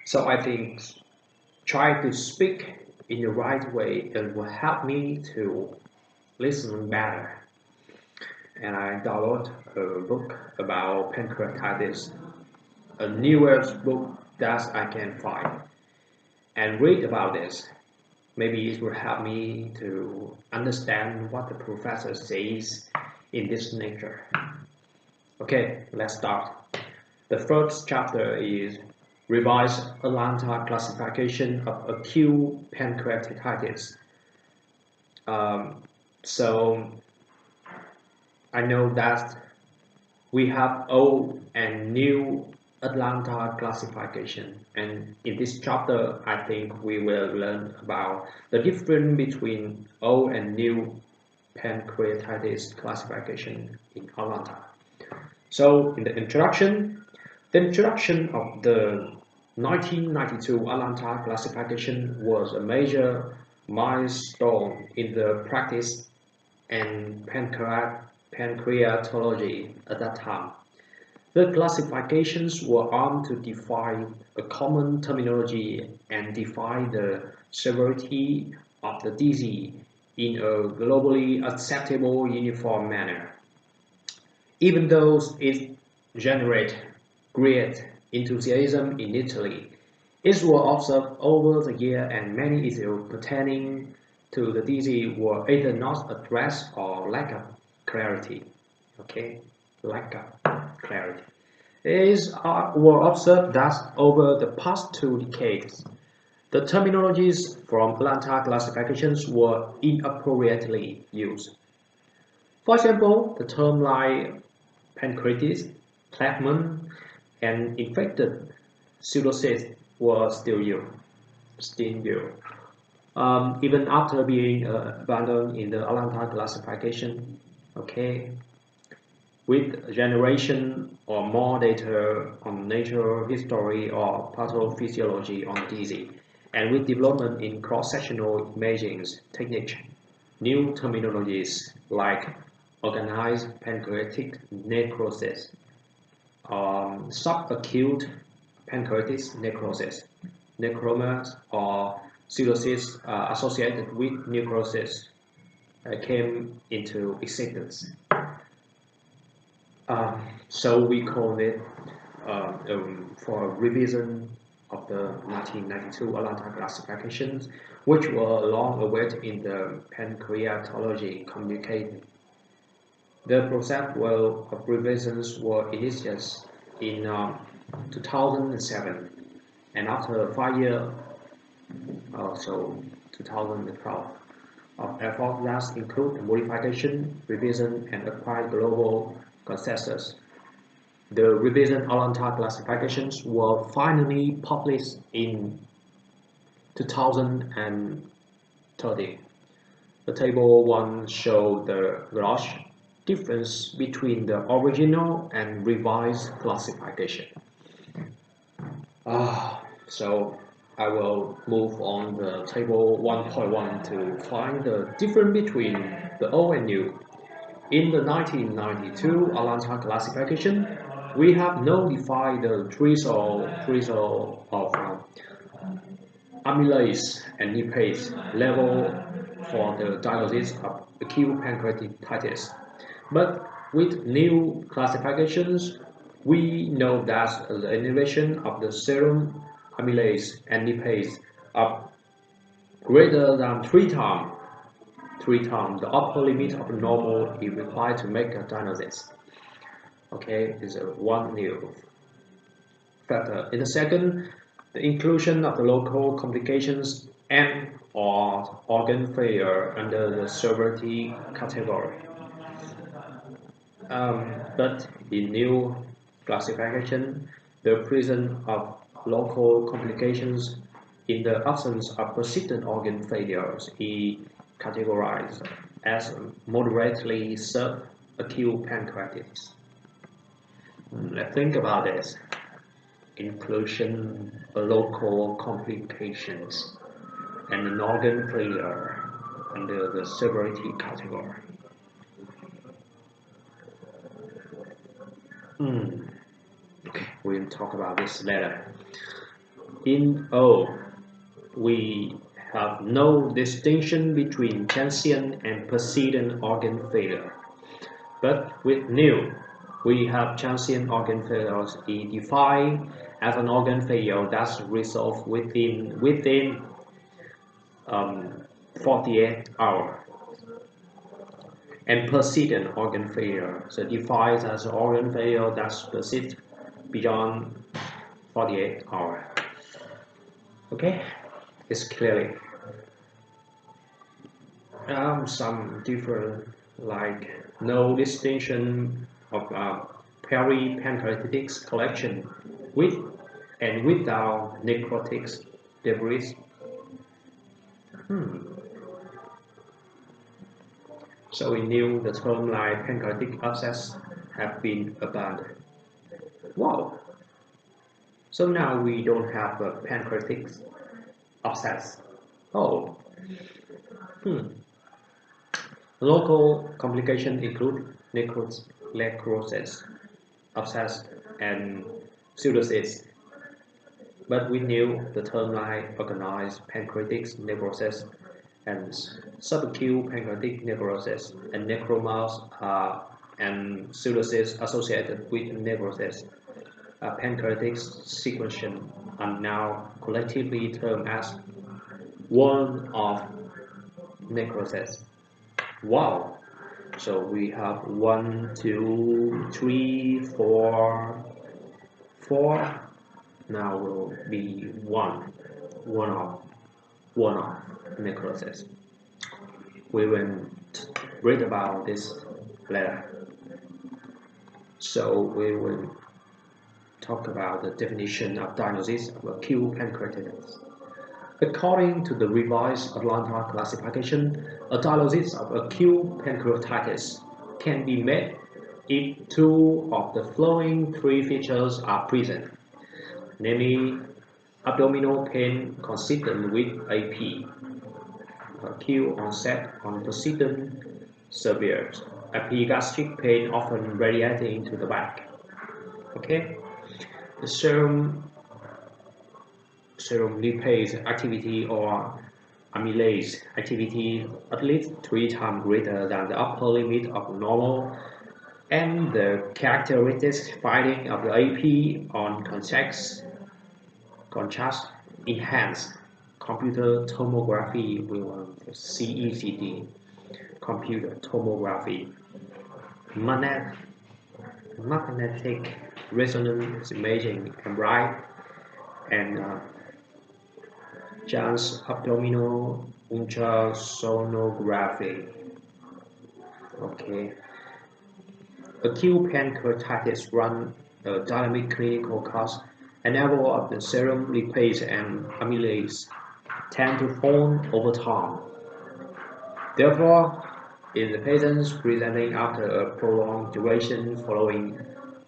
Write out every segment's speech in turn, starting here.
So I think try to speak in the right way, it will help me to listen better. And I download a book about pancreatitis, a newest book that I can find, and read about this. Maybe it will help me to understand what the professor says in this nature. Okay, let's start. The first chapter is Revised Atlanta Classification of Acute Pancreatitis. So I know that we have old and new Atlanta classification, and in this chapter I think we will learn about the difference between old and new pancreatitis classification in Atlanta. So in the introduction of the 1992 Atlanta classification was a major milestone in the practice and pancreatology at that time. The classifications were aimed to define a common terminology and define the severity of the disease in a globally acceptable uniform manner. Even though it generated great enthusiasm in Italy, it was observed over the year and many issues pertaining to the disease were either not addressed or lack of clarity. Okay, lack of clarity. It were observed that over the past 2 decades, the terminologies from Atlanta classifications were inappropriately used. For example, the term like pancreatitis, phlegm, and infected pseudocyst were still used. Even after being abandoned in the Atlanta classification, okay, with generation or more data on natural history or pathophysiology on disease, and with development in cross-sectional imaging techniques, new terminologies like organized pancreatic necrosis, subacute pancreatitis necrosis, necromas, or pseudocysts associated with necrosis came into existence. So we call it for a revision of the 1992 Atlanta classifications, which were long awaited in the pancreatology community. The process of revisions were initiated in 2007, and after 5 years, so 2012, of efforts that include modification, revision, and applied global consensus. The revision Atlanta classifications were finally published in 2013. The table 1 shows the large difference between the original and revised classification. So I will move on the table 1.1 to find the difference between the old and new. In the 1992 Atlanta classification, we have notified the threshold of amylase and lipase level for the diagnosis of acute pancreatitis. But with new classifications, we know that the elevation of the serum amylase and lipase are greater than 3 times the upper limit of normal is required to make a diagnosis. Okay, is one new factor. In the second, the inclusion of the local complications and or organ failure under the severity category. But in new classification, the presence of local complications in the absence of persistent organ failures is categorized as moderately subacute pancreatitis. Let's think about this. Inclusion of local complications and an organ failure under the severity category. Okay, we'll talk about this later. In O, we have no distinction between transient and persistent organ failure. But with new, we have transient organ failures defined as an organ failure that's resolved within 48 hours. And persistent organ failure, so defined as organ failure that persists beyond 48 hours. Okay, it's clearly some different, like no distinction of peri-pancreatitis collection with and without necrotic debris. So we knew the term like pancreatic abscess have been abandoned. Wow! So now we don't have a pancreatic abscess. Oh. Local complications include necrosis, abscess, and pseudocysts. But we knew the term like organized pancreatic necrosis and subacute pancreatic necrosis and necromas and pseudocysts associated with necrosis. Pancreatic sequencing are now collectively termed as one-off necrosis. Wow! So we have 1, 2, 3, 4. Now will be one-off necrosis. We will read about this later. So we will talk about the definition of diagnosis of acute pancreatitis. According to the revised Atlanta classification, a diagnosis of acute pancreatitis can be made if two of the following three features are present, namely abdominal pain consistent with AP, acute onset on persistent severe, epigastric pain often radiating to the back. Okay, the serum lipase activity or amylase activity at least 3 times greater than the upper limit of normal, and the characteristic finding of the AP on contrast enhanced computer tomography, we want CECD, computer tomography, magnetic resonance imaging, MRI, and abdominal ultrasonography. Okay. Acute pancreatitis run a dynamic clinical course, and level of the serum lipase and amylase tend to fall over time. Therefore, in the patients presenting after a prolonged duration following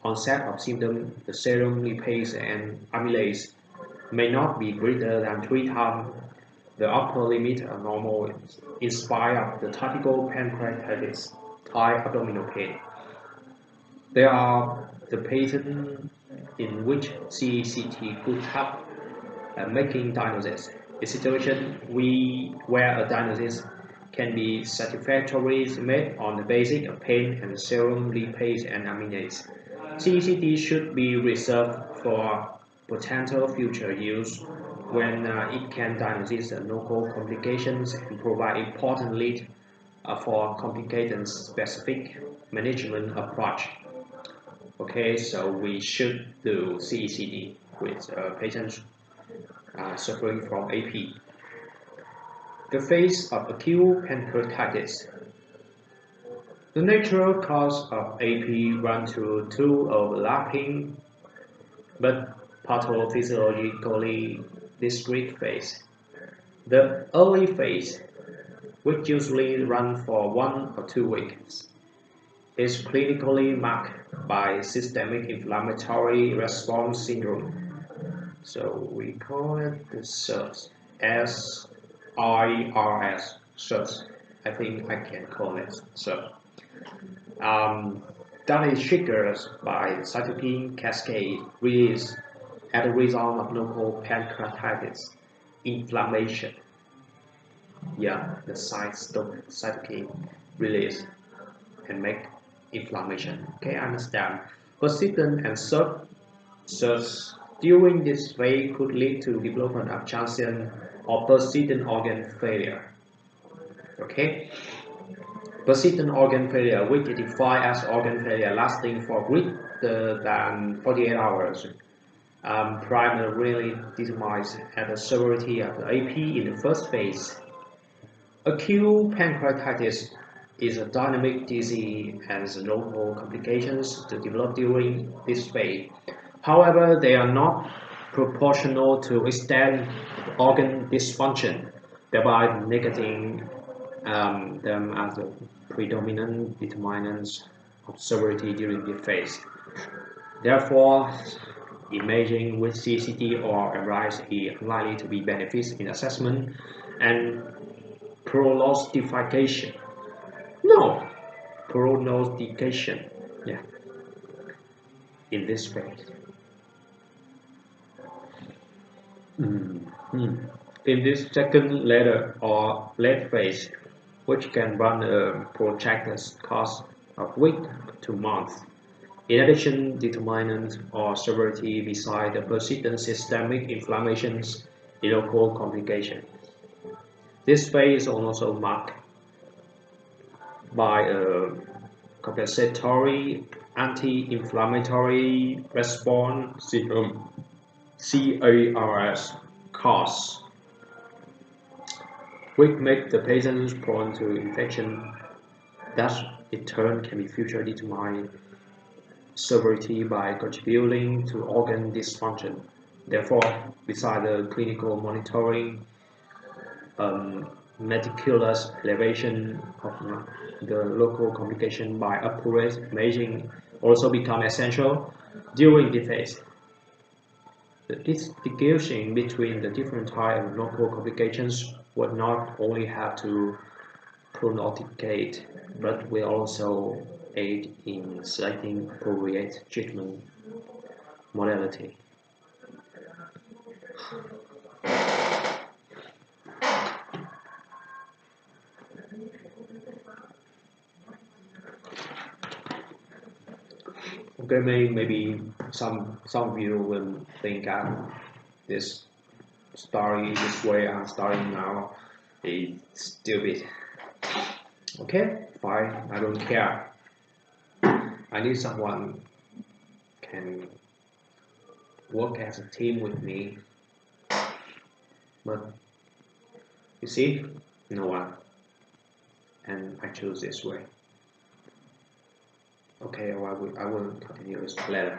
onset of symptoms, the serum lipase and amylase may not be greater than 3 times the upper limit of normal in spite of the typical pancreatitis type abdominal pain. There are the patients in which CECT could help making diagnosis. A situation where a diagnosis can be satisfactorily made on the basis of pain and serum lipase and amylase. CECT should be reserved for potential future use when it can diagnose local complications and provide important lead for complication-specific management approach. Okay, so we should do CECD with patients suffering from AP. The phase of acute pancreatitis. The natural cause of AP runs through 2 overlapping but pathophysiologically discrete phases. The early phase, which usually runs for 1 or 2 weeks, is clinically marked by systemic inflammatory response syndrome. So we call it the SIRS, S-I-R-S, SIRS. I think I can call it SIRS. That is triggered by cytokine cascade release as a result of local pancreatitis inflammation. Yeah, the cytokine release and make inflammation. Okay, I understand. Persistent and surge during this phase could lead to development of transient or persistent organ failure. Okay, persistent organ failure, which is defined as organ failure lasting for greater than 48 hours, primarily determines at the severity of the AP in the first phase. Acute pancreatitis is a dynamic disease and has local complications to develop during this phase. However, they are not proportional to extent of organ dysfunction, thereby negating them as the predominant determinants of severity during the phase. Therefore, imaging with CCT or MRI is unlikely to be beneficial in assessment and prognostication. No, prognostication. Yeah, in this phase. In this second letter or late phase, which can run a protracted course of weeks to months. In addition, determinants or severity beside the persistent systemic inflammations in local complications. This phase is also marked by a compensatory anti-inflammatory response syndrome CARS cause, which make the patients prone to infection. Thus, in turn, can be future determine severity by contributing to organ dysfunction. Therefore, beside the clinical monitoring, meticulous elevation of the local complication by accurate imaging also become essential during the phase. The distinguishing between the different types of local complications would not only have to prognosticate, but will also aid in selecting appropriate treatment modality. Okay, maybe some of you will think this story, this way I'm starting now, is stupid. Okay, fine, I don't care. I need someone can work as a team with me, but you see, no one, and I choose this way. Okay, I will continue this later.